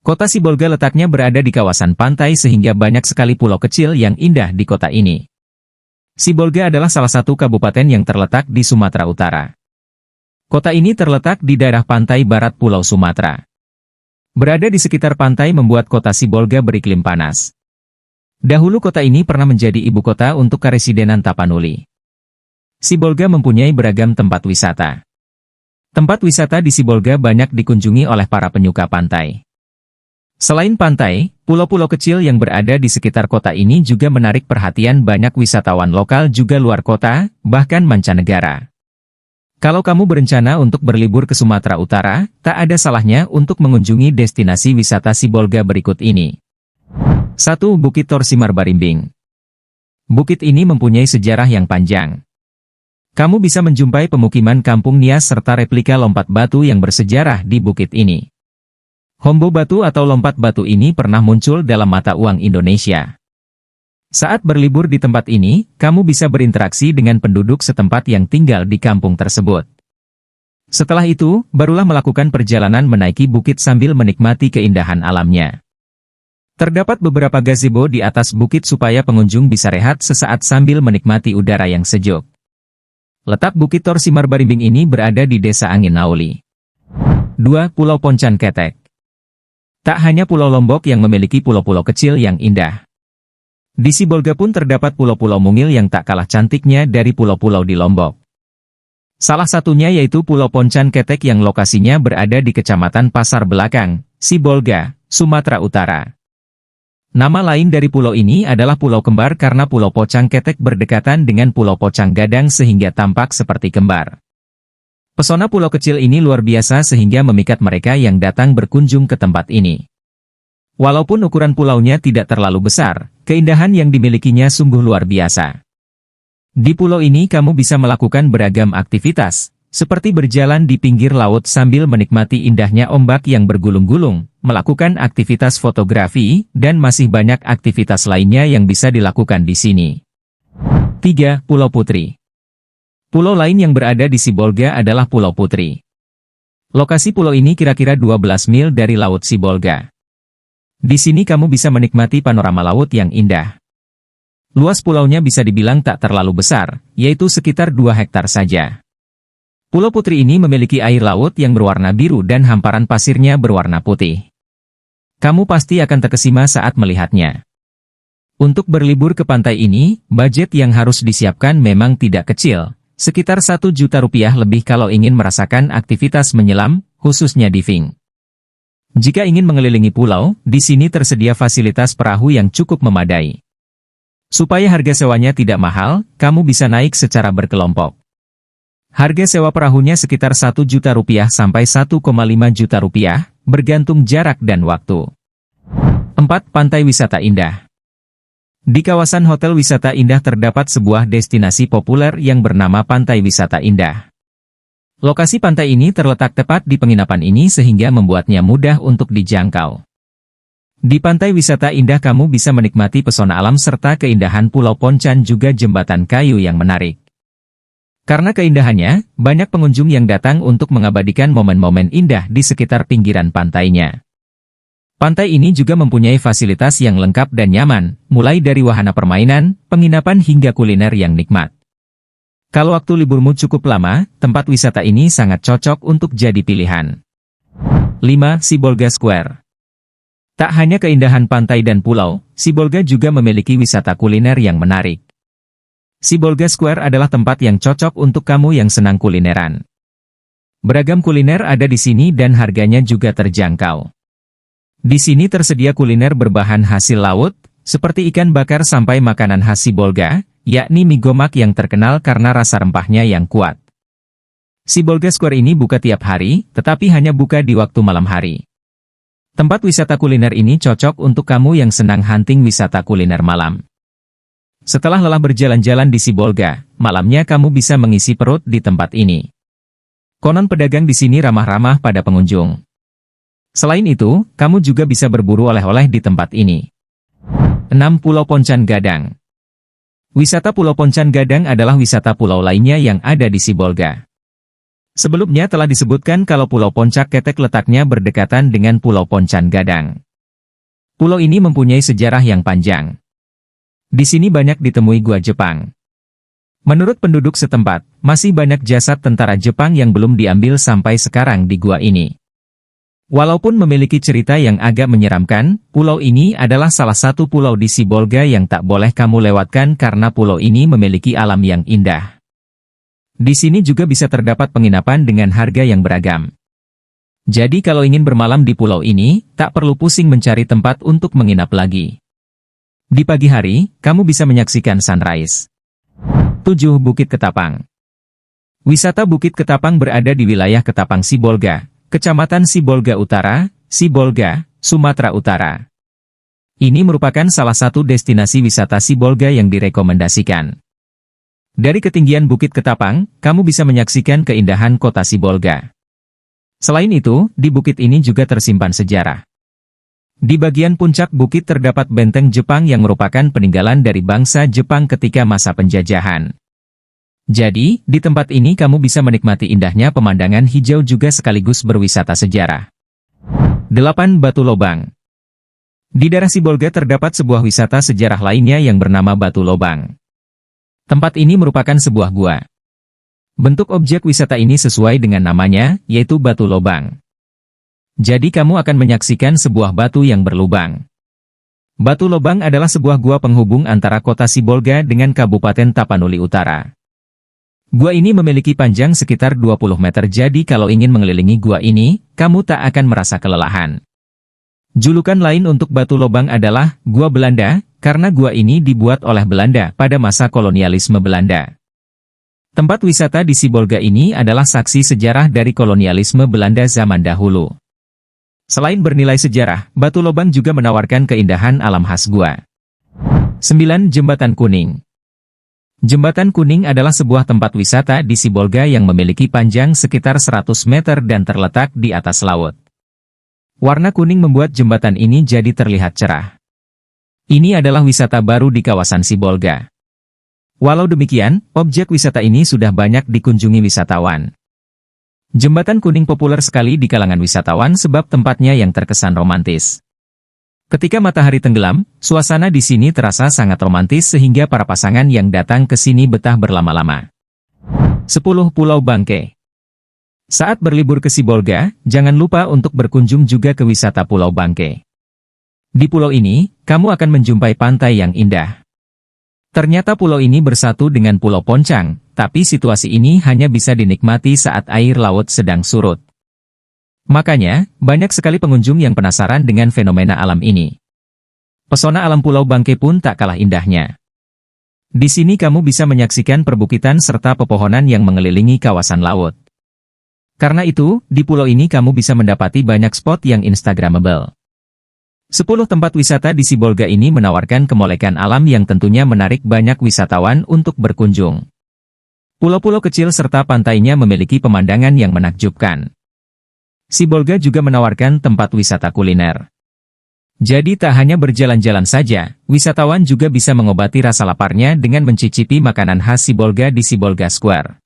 Kota Sibolga letaknya berada di kawasan pantai sehingga banyak sekali pulau kecil yang indah di kota ini. Sibolga adalah salah satu kabupaten yang terletak di Sumatera Utara. Kota ini terletak di daerah pantai barat Pulau Sumatera. Berada di sekitar pantai membuat kota Sibolga beriklim panas. Dahulu kota ini pernah menjadi ibu kota untuk Karesidenan Tapanuli. Sibolga mempunyai beragam tempat wisata. Tempat wisata di Sibolga banyak dikunjungi oleh para penyuka pantai. Selain pantai, pulau-pulau kecil yang berada di sekitar kota ini juga menarik perhatian banyak wisatawan lokal juga luar kota, bahkan mancanegara. Kalau kamu berencana untuk berlibur ke Sumatera Utara, tak ada salahnya untuk mengunjungi destinasi wisata Sibolga berikut ini. 1. Bukit Torsimar Barimbing. Bukit ini mempunyai sejarah yang panjang. Kamu bisa menjumpai pemukiman kampung Nias serta replika lompat batu yang bersejarah di bukit ini. Hombo batu atau lompat batu ini pernah muncul dalam mata uang Indonesia. Saat berlibur di tempat ini, kamu bisa berinteraksi dengan penduduk setempat yang tinggal di kampung tersebut. Setelah itu, barulah melakukan perjalanan menaiki bukit sambil menikmati keindahan alamnya. Terdapat beberapa gazebo di atas bukit supaya pengunjung bisa rehat sesaat sambil menikmati udara yang sejuk. Letak Bukit Torsimar Barimbing ini berada di Desa Angin Nauli. 2. Pulau Poncan Ketek. Tak hanya Pulau Lombok yang memiliki pulau-pulau kecil yang indah. Di Sibolga pun terdapat pulau-pulau mungil yang tak kalah cantiknya dari pulau-pulau di Lombok. Salah satunya yaitu Pulau Poncan Ketek yang lokasinya berada di Kecamatan Pasar Belakang, Sibolga, Sumatera Utara. Nama lain dari pulau ini adalah Pulau Kembar karena Pulau Pocang Ketek berdekatan dengan Pulau Pocang Gadang sehingga tampak seperti kembar. Pesona pulau kecil ini luar biasa sehingga memikat mereka yang datang berkunjung ke tempat ini. Walaupun ukuran pulaunya tidak terlalu besar, keindahan yang dimilikinya sungguh luar biasa. Di pulau ini kamu bisa melakukan beragam aktivitas, seperti berjalan di pinggir laut sambil menikmati indahnya ombak yang bergulung-gulung, melakukan aktivitas fotografi, dan masih banyak aktivitas lainnya yang bisa dilakukan di sini. 3. Pulau Putri. Pulau lain yang berada di Sibolga adalah Pulau Putri. Lokasi pulau ini kira-kira 12 mil dari Laut Sibolga. Di sini kamu bisa menikmati panorama laut yang indah. Luas pulaunya bisa dibilang tak terlalu besar, yaitu sekitar 2 hektar saja. Pulau Putri ini memiliki air laut yang berwarna biru dan hamparan pasirnya berwarna putih. Kamu pasti akan terkesima saat melihatnya. Untuk berlibur ke pantai ini, budget yang harus disiapkan memang tidak kecil. Sekitar Rp1.000.000 lebih kalau ingin merasakan aktivitas menyelam, khususnya diving. Jika ingin mengelilingi pulau, di sini tersedia fasilitas perahu yang cukup memadai. Supaya harga sewanya tidak mahal, kamu bisa naik secara berkelompok. Harga sewa perahunya sekitar Rp1.000.000 sampai Rp1,5 juta, bergantung jarak dan waktu. 4. Pantai Wisata Indah. Di kawasan Hotel Wisata Indah terdapat sebuah destinasi populer yang bernama Pantai Wisata Indah. Lokasi pantai ini terletak tepat di penginapan ini sehingga membuatnya mudah untuk dijangkau. Di Pantai Wisata Indah kamu bisa menikmati pesona alam serta keindahan Pulau Poncan juga jembatan kayu yang menarik. Karena keindahannya, banyak pengunjung yang datang untuk mengabadikan momen-momen indah di sekitar pinggiran pantainya. Pantai ini juga mempunyai fasilitas yang lengkap dan nyaman, mulai dari wahana permainan, penginapan hingga kuliner yang nikmat. Kalau waktu liburmu cukup lama, tempat wisata ini sangat cocok untuk jadi pilihan. 5. Sibolga Square. Tak hanya keindahan pantai dan pulau, Sibolga juga memiliki wisata kuliner yang menarik. Sibolga Square adalah tempat yang cocok untuk kamu yang senang kulineran. Beragam kuliner ada di sini dan harganya juga terjangkau. Di sini tersedia kuliner berbahan hasil laut, seperti ikan bakar sampai makanan khas Sibolga, yakni mie gomak yang terkenal karena rasa rempahnya yang kuat. Sibolga Square ini buka tiap hari, tetapi hanya buka di waktu malam hari. Tempat wisata kuliner ini cocok untuk kamu yang senang hunting wisata kuliner malam. Setelah lelah berjalan-jalan di Sibolga, malamnya kamu bisa mengisi perut di tempat ini. Konon pedagang di sini ramah-ramah pada pengunjung. Selain itu, kamu juga bisa berburu oleh-oleh di tempat ini. 6. Pulau Poncan Gadang. Wisata Pulau Poncan Gadang adalah wisata pulau lainnya yang ada di Sibolga. Sebelumnya telah disebutkan kalau Pulau Poncak Ketek letaknya berdekatan dengan Pulau Poncan Gadang. Pulau ini mempunyai sejarah yang panjang. Di sini banyak ditemui gua Jepang. Menurut penduduk setempat, masih banyak jasad tentara Jepang yang belum diambil sampai sekarang di gua ini. Walaupun memiliki cerita yang agak menyeramkan, pulau ini adalah salah satu pulau di Sibolga yang tak boleh kamu lewatkan karena pulau ini memiliki alam yang indah. Di sini juga bisa terdapat penginapan dengan harga yang beragam. Jadi kalau ingin bermalam di pulau ini, tak perlu pusing mencari tempat untuk menginap lagi. Di pagi hari, kamu bisa menyaksikan sunrise. 7. Bukit Ketapang. Wisata Bukit Ketapang berada di wilayah Ketapang Sibolga, Kecamatan Sibolga Utara, Sibolga, Sumatera Utara. Ini merupakan salah satu destinasi wisata Sibolga yang direkomendasikan. Dari ketinggian Bukit Ketapang, kamu bisa menyaksikan keindahan kota Sibolga. Selain itu, di bukit ini juga tersimpan sejarah. Di bagian puncak bukit terdapat benteng Jepang yang merupakan peninggalan dari bangsa Jepang ketika masa penjajahan. Jadi, di tempat ini kamu bisa menikmati indahnya pemandangan hijau juga sekaligus berwisata sejarah. 8. Batu Lobang. Di daerah Sibolga terdapat sebuah wisata sejarah lainnya yang bernama Batu Lobang. Tempat ini merupakan sebuah gua. Bentuk objek wisata ini sesuai dengan namanya, yaitu Batu Lobang. Jadi kamu akan menyaksikan sebuah batu yang berlubang. Batu Lobang adalah sebuah gua penghubung antara kota Sibolga dengan Kabupaten Tapanuli Utara. Gua ini memiliki panjang sekitar 20 meter jadi kalau ingin mengelilingi gua ini, kamu tak akan merasa kelelahan. Julukan lain untuk Batu Lobang adalah Gua Belanda, karena gua ini dibuat oleh Belanda pada masa kolonialisme Belanda. Tempat wisata di Sibolga ini adalah saksi sejarah dari kolonialisme Belanda zaman dahulu. Selain bernilai sejarah, Batu Lobang juga menawarkan keindahan alam khas gua. 9. Jembatan Kuning. Jembatan Kuning adalah sebuah tempat wisata di Sibolga yang memiliki panjang sekitar 100 meter dan terletak di atas laut. Warna kuning membuat jembatan ini jadi terlihat cerah. Ini adalah wisata baru di kawasan Sibolga. Walau demikian, objek wisata ini sudah banyak dikunjungi wisatawan. Jembatan Kuning populer sekali di kalangan wisatawan sebab tempatnya yang terkesan romantis. Ketika matahari tenggelam, suasana di sini terasa sangat romantis sehingga para pasangan yang datang ke sini betah berlama-lama. 10. Pulau Bangke. Saat berlibur ke Sibolga, jangan lupa untuk berkunjung juga ke wisata Pulau Bangke. Di pulau ini, kamu akan menjumpai pantai yang indah. Ternyata pulau ini bersatu dengan Pulau Poncang, tapi situasi ini hanya bisa dinikmati saat air laut sedang surut. Makanya, banyak sekali pengunjung yang penasaran dengan fenomena alam ini. Pesona alam Pulau Bangke pun tak kalah indahnya. Di sini kamu bisa menyaksikan perbukitan serta pepohonan yang mengelilingi kawasan laut. Karena itu, di pulau ini kamu bisa mendapati banyak spot yang instagramable. 10 tempat wisata di Sibolga ini menawarkan kemolekan alam yang tentunya menarik banyak wisatawan untuk berkunjung. Pulau-pulau kecil serta pantainya memiliki pemandangan yang menakjubkan. Sibolga juga menawarkan tempat wisata kuliner. Jadi tak hanya berjalan-jalan saja, wisatawan juga bisa mengobati rasa laparnya dengan mencicipi makanan khas Sibolga di Sibolga Square.